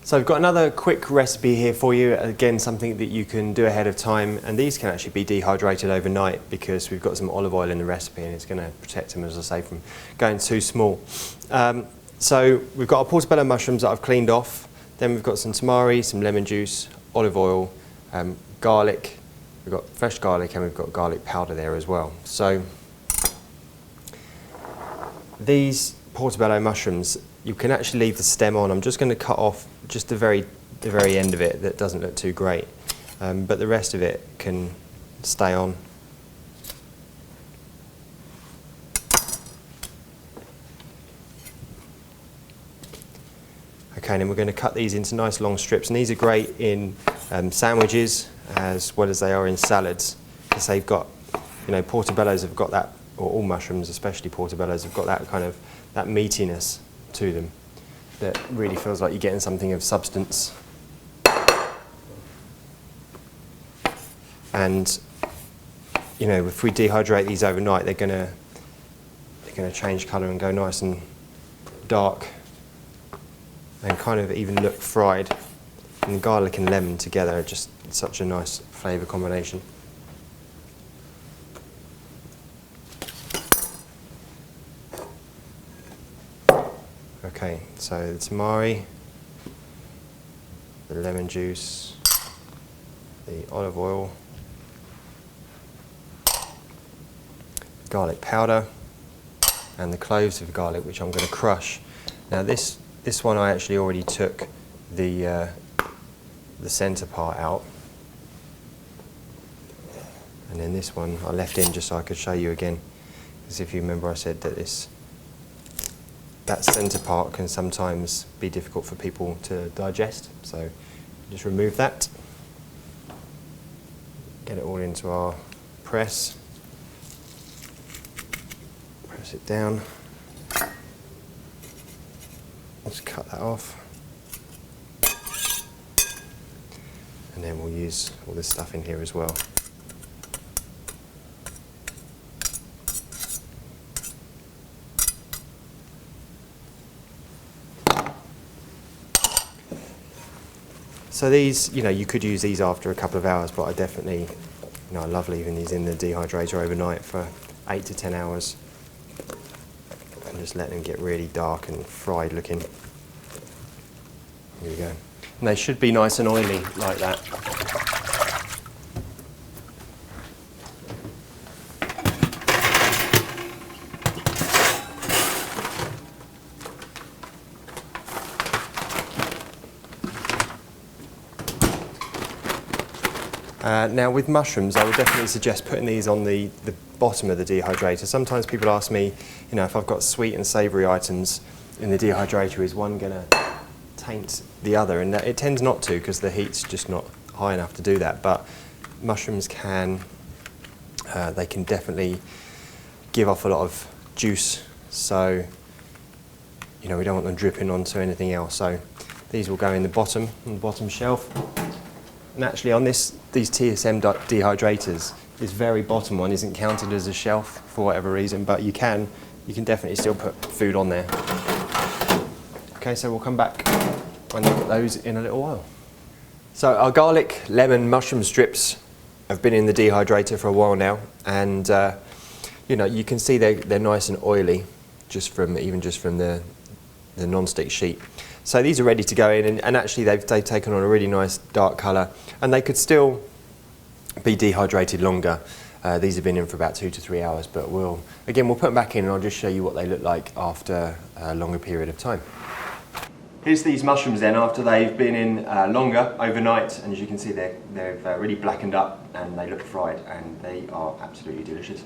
So I've got another quick recipe here for you, again something that you can do ahead of time, and these can actually be dehydrated overnight because we've got some olive oil in the recipe and it's going to protect them, as I say, from going too small. So we've got our portobello mushrooms that I've cleaned off, then we've got some tamari, some lemon juice, olive oil, garlic, we've got fresh garlic, and we've got garlic powder there as well. So these portobello mushrooms, you can actually leave the stem on. I'm just going to cut off just the very end of it that doesn't look too great, but the rest of it can stay on. Okay, and then we're going to cut these into nice long strips, and these are great in sandwiches as well as they are in salads, because they've got, you know, portobellos have got that, or all mushrooms, especially portobellos, have got that kind of that meatiness to them that really feels like you're getting something of substance. And you know, if we dehydrate these overnight, they're gonna change colour and go nice and dark and kind of even look fried. And garlic and lemon together are just such a nice flavour combination. Okay, so the tamari, the lemon juice, the olive oil, garlic powder, and the cloves of garlic, which I'm going to crush. Now this one I actually already took the centre part out, and then this one I left in just so I could show you again, because if you remember I said that that centre part can sometimes be difficult for people to digest, so just remove that, get it all into our press, press it down, just cut that off, and then we'll use all this stuff in here as well. So these, you know, you could use these after a couple of hours, but I definitely, you know, I love leaving these in the dehydrator overnight for 8 to 10 hours and just letting them get really dark and fried looking. There you go. And they should be nice and oily like that. Now with mushrooms, I would definitely suggest putting these on the bottom of the dehydrator. Sometimes people ask me, you know, if I've got sweet and savoury items in the dehydrator, is one going to taint the other? And it tends not to, because the heat's just not high enough to do that. But mushrooms can, they can definitely give off a lot of juice. So, you know, we don't want them dripping onto anything else. So these will go in the bottom, on the bottom shelf. And actually on these TSM dehydrators, this very bottom one isn't counted as a shelf for whatever reason, but you can definitely still put food on there. Okay, so we'll come back and look at those in a little while. So our garlic, lemon, mushroom strips have been in the dehydrator for a while now, and you know, you can see they're nice and oily just from the non-stick sheet. So these are ready to go in, and actually they've taken on a really nice dark colour, and they could still be dehydrated longer. These have been in for about 2 to 3 hours, but we'll put them back in and I'll just show you what they look like after a longer period of time. Here's these mushrooms then after they've been in longer, overnight, and as you can see they've really blackened up and they look fried, and they are absolutely delicious.